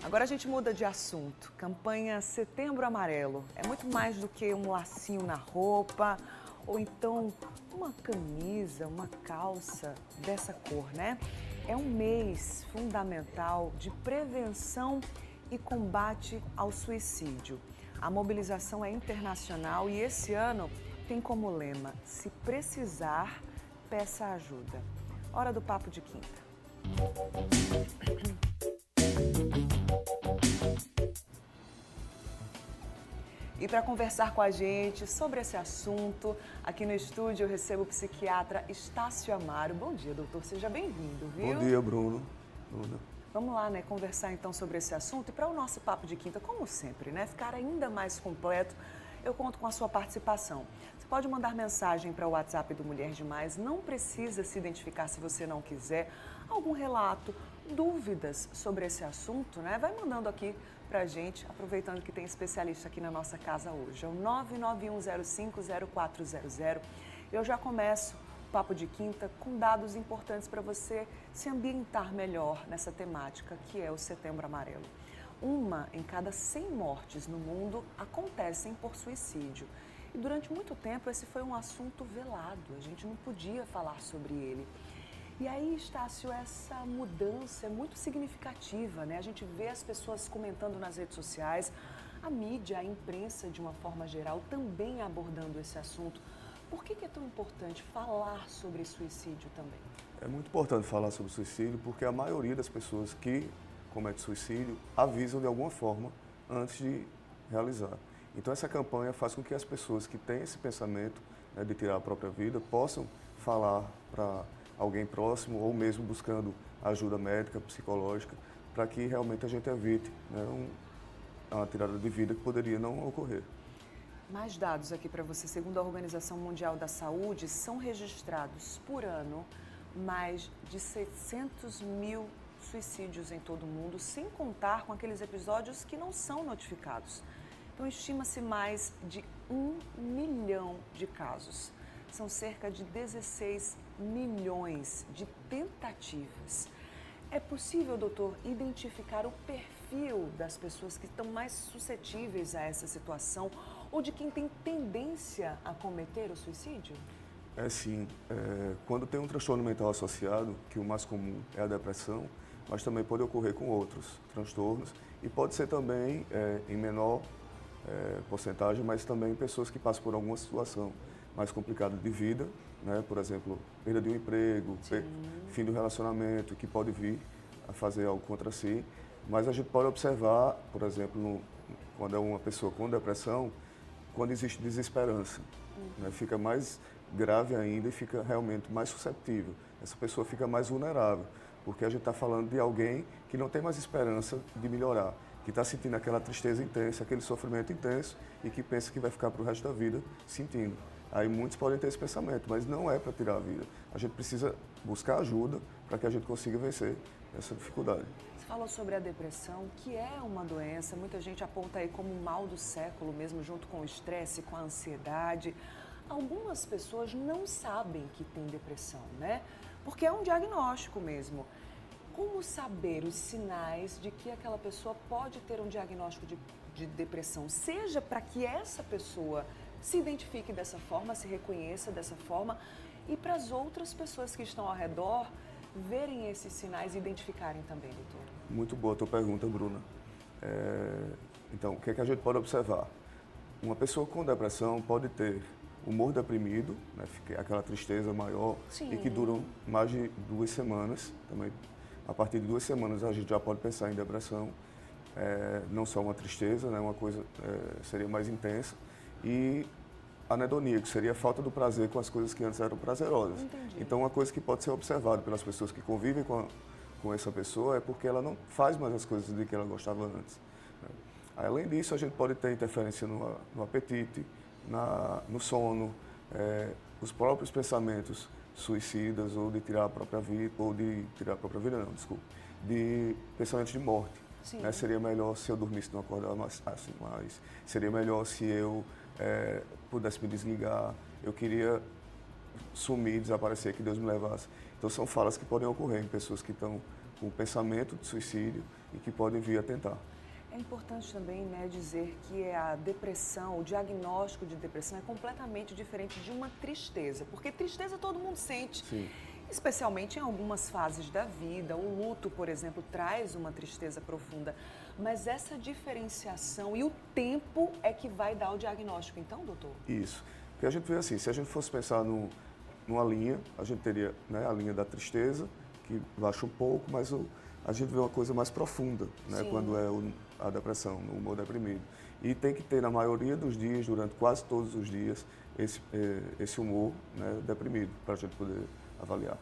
Agora a gente muda de assunto. Campanha Setembro Amarelo. É muito mais do que um lacinho na roupa ou então uma camisa, uma calça dessa cor, né? É um mês fundamental de prevenção e combate ao suicídio. A mobilização é internacional e esse ano tem como lema: se precisar, peça ajuda. Hora do Papo de Quinta. E para conversar com a gente sobre esse assunto, aqui no estúdio eu recebo o psiquiatra Estácio Amaro. Bom dia, doutor. Seja bem-vindo, viu? Bom dia, Bruno. Bruna. Vamos lá, né, conversar então sobre esse assunto. E para o nosso Papo de Quinta, como sempre, né, ficar ainda mais completo, eu conto com a sua participação. Você pode mandar mensagem para o WhatsApp do Mulher Demais, não precisa se identificar se você não quiser. Algum relato, dúvidas sobre esse assunto, né? Vai mandando aqui pra gente, aproveitando que tem especialista aqui na nossa casa hoje. É o 991050400. Eu já começo o Papo de Quinta com dados importantes para você se ambientar melhor nessa temática, que é o Setembro Amarelo. Uma em cada 100 mortes no mundo acontecem por suicídio. E durante muito tempo esse foi um assunto velado, a gente não podia falar sobre ele. E aí, Estácio, essa mudança é muito significativa, né? A gente vê as pessoas comentando nas redes sociais, a mídia, a imprensa de uma forma geral também abordando esse assunto. Por que é tão importante falar sobre suicídio também? É muito importante falar sobre suicídio porque a maioria das pessoas que cometem suicídio avisam de alguma forma antes de realizar. Então essa campanha faz com que as pessoas que têm esse pensamento, né, de tirar a própria vida possam falar para alguém próximo ou mesmo buscando ajuda médica, psicológica, para que realmente a gente evite, né, uma tirada de vida que poderia não ocorrer. Mais dados aqui para você. Segundo a Organização Mundial da Saúde, são registrados por ano mais de 600 mil suicídios em todo o mundo, sem contar com aqueles episódios que não são notificados. Então, estima-se mais de 1 milhão de casos. São cerca de 16 milhões de tentativas. É possível, doutor, identificar o perfil das pessoas que estão mais suscetíveis a essa situação ou de quem tem tendência a cometer o suicídio? É sim. Quando tem um transtorno mental associado, que o mais comum é a depressão, mas também pode ocorrer com outros transtornos e pode ser também em menor porcentagem, mas também pessoas que passam por alguma situação mais complicada de vida, né? Por exemplo, perda de um emprego, fim do relacionamento, que pode vir a fazer algo contra si. Mas a gente pode observar, por exemplo, quando é uma pessoa com depressão, quando existe desesperança, né? Fica mais grave ainda e fica realmente mais susceptível. Essa pessoa fica mais vulnerável, porque a gente está falando de alguém que não tem mais esperança de melhorar, que está sentindo aquela tristeza intensa, aquele sofrimento intenso e que pensa que vai ficar para o resto da vida sentindo. Aí muitos podem ter esse pensamento, mas não é para tirar a vida. A gente precisa buscar ajuda para que a gente consiga vencer essa dificuldade. Você falou sobre a depressão, que é uma doença, muita gente aponta aí como um mal do século mesmo, junto com o estresse, com a ansiedade. Algumas pessoas não sabem que tem depressão, né? Porque é um diagnóstico mesmo. Como saber os sinais de que aquela pessoa pode ter um diagnóstico de depressão? Seja para que essa pessoa se identifique dessa forma, se reconheça dessa forma e para as outras pessoas que estão ao redor verem esses sinais e identificarem também, doutor. Muito boa a tua pergunta, Bruna. Então, o que é que a gente pode observar? Uma pessoa com depressão pode ter humor deprimido, né, aquela tristeza maior. Sim. E que duram mais de 2 semanas. Também, a partir de 2 semanas a gente já pode pensar em depressão. Não só uma tristeza, né, uma coisa seria mais intensa. E anedonia, que seria a falta do prazer com as coisas que antes eram prazerosas. Entendi. Então, uma coisa que pode ser observada pelas pessoas que convivem com essa pessoa é porque ela não faz mais as coisas de que ela gostava antes, né? Além disso, a gente pode ter interferência no apetite, no sono, os próprios pensamentos suicidas ou de tirar a própria vida, de pensamentos de morte. Né? Seria melhor se eu dormisse e não acordar mais, seria melhor se eu pudesse me desligar, eu queria sumir, desaparecer, que Deus me levasse. Então são falas que podem ocorrer em pessoas que estão com pensamento de suicídio e que podem vir a tentar. É importante também, né, dizer que a depressão, o diagnóstico de depressão é completamente diferente de uma tristeza, porque tristeza todo mundo sente, Sim. especialmente em algumas fases da vida. O luto, por exemplo, traz uma tristeza profunda, mas essa diferenciação e o tempo é que vai dar o diagnóstico, então, doutor? Isso. Porque a gente vê assim, se a gente fosse pensar numa linha, a gente teria, né, a linha da tristeza, que baixa um pouco, mas a gente vê uma coisa mais profunda, né, quando é a depressão, no humor deprimido. E tem que ter, na maioria dos dias, durante quase todos os dias, esse humor, né, deprimido, para a gente poder avaliar.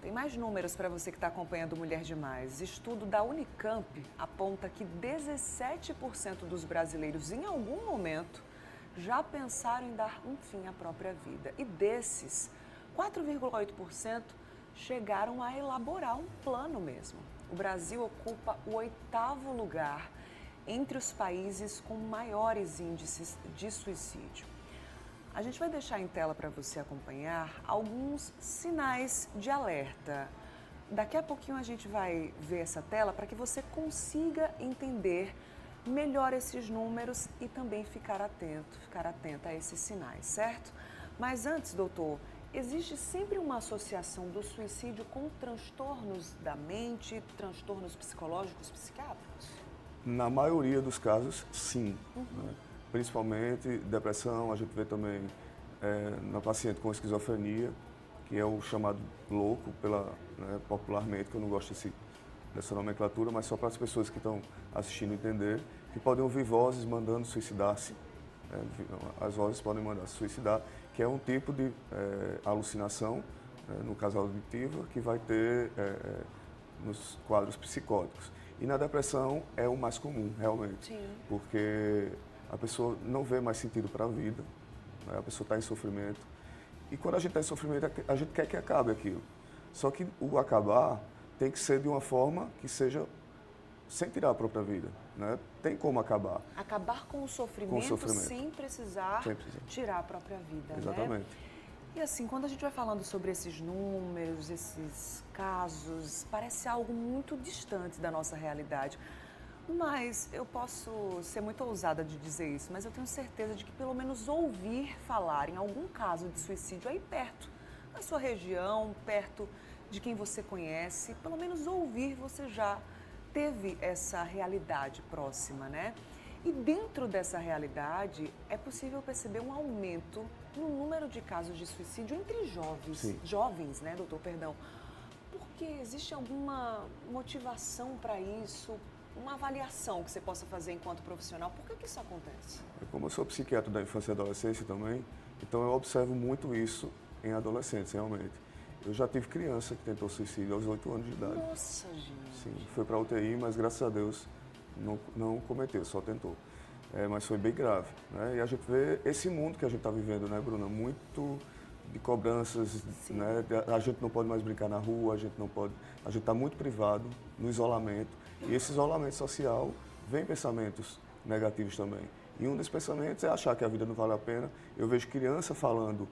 Tem mais números para você que está acompanhando Mulher Demais. Estudo da Unicamp aponta que 17% dos brasileiros, em algum momento, já pensaram em dar um fim à própria vida. E desses, 4,8% chegaram a elaborar um plano mesmo. O Brasil ocupa o 8º lugar entre os países com maiores índices de suicídio. A gente vai deixar em tela para você acompanhar alguns sinais de alerta. Daqui a pouquinho a gente vai ver essa tela para que você consiga entender melhor esses números e também ficar atenta a esses sinais, certo? Mas antes, doutor, existe sempre uma associação do suicídio com transtornos da mente, transtornos psicológicos, psiquiátricos? Na maioria dos casos, sim. Né? Principalmente depressão, a gente vê também na paciente com esquizofrenia, que é o chamado louco, né, popularmente, que eu não gosto dessa nomenclatura, mas só para as pessoas que estão assistindo entender, que podem ouvir vozes mandando suicidar-se. As vozes podem mandar se suicidar, que é um tipo de alucinação, no caso auditiva, que vai ter nos quadros psicóticos. E na depressão é o mais comum, realmente. Sim. Porque a pessoa não vê mais sentido para a vida, né? A pessoa está em sofrimento. E quando a gente está em sofrimento, a gente quer que acabe aquilo. Só que o acabar tem que ser de uma forma que seja sem tirar a própria vida, né? Tem como acabar. Acabar com o sofrimento, sem precisar tirar a própria vida, exatamente. Né? E assim, quando a gente vai falando sobre esses números, esses casos, parece algo muito distante da nossa realidade. Mas eu posso ser muito ousada de dizer isso, mas eu tenho certeza de que pelo menos ouvir falar em algum caso de suicídio aí perto, na sua região, perto de quem você conhece, pelo menos ouvir você já teve essa realidade próxima, né? E dentro dessa realidade é possível perceber um aumento no número de casos de suicídio entre jovens, né, doutor, perdão. Porque existe alguma motivação para isso? Uma avaliação que você possa fazer enquanto profissional, por que isso acontece? Como eu sou psiquiatra da infância e adolescência também, então eu observo muito isso em adolescentes, realmente. Eu já tive criança que tentou suicídio aos 8 anos de idade. Nossa, gente! Sim, foi para a UTI, mas graças a Deus não cometeu, só tentou. Mas foi bem grave, né? E a gente vê esse mundo que a gente está vivendo, né, Bruna? Muito de cobranças, né? A gente não pode mais brincar na rua, a gente está muito privado, no isolamento. E esse isolamento social vem pensamentos negativos também. E um desses pensamentos é achar que a vida não vale a pena. Eu vejo criança falando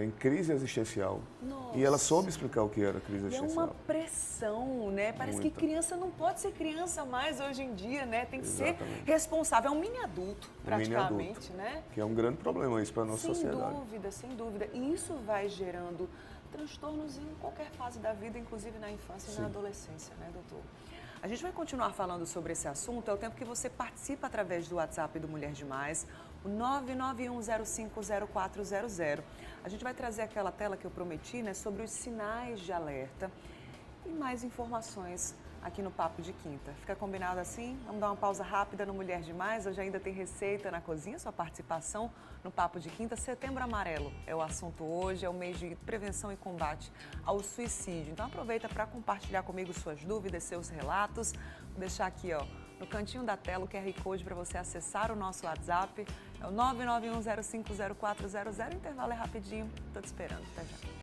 em crise existencial. Nossa. E ela soube explicar o que era crise existencial. É uma pressão, né? Parece que criança não pode ser criança mais hoje em dia, né? Tem que ser responsável. É um mini adulto, praticamente, né? Que é um grande problema isso para a nossa sociedade. Sem dúvida, sem dúvida. E isso vai gerando transtornos em qualquer fase da vida, inclusive na infância e na adolescência, né, doutor? A gente vai continuar falando sobre esse assunto, é o tempo que você participa através do WhatsApp do Mulher Demais, o 991050400. A gente vai trazer aquela tela que eu prometi, né, sobre os sinais de alerta e mais informações aqui no Papo de Quinta. Fica combinado assim? Vamos dar uma pausa rápida no Mulher Demais. Hoje ainda tem receita na cozinha, sua participação no Papo de Quinta. Setembro Amarelo é o assunto hoje, é o mês de prevenção e combate ao suicídio. Então aproveita para compartilhar comigo suas dúvidas, seus relatos. Vou deixar aqui, ó, no cantinho da tela o QR Code para você acessar o nosso WhatsApp. É o 991050400. O intervalo é rapidinho, estou te esperando. Até já.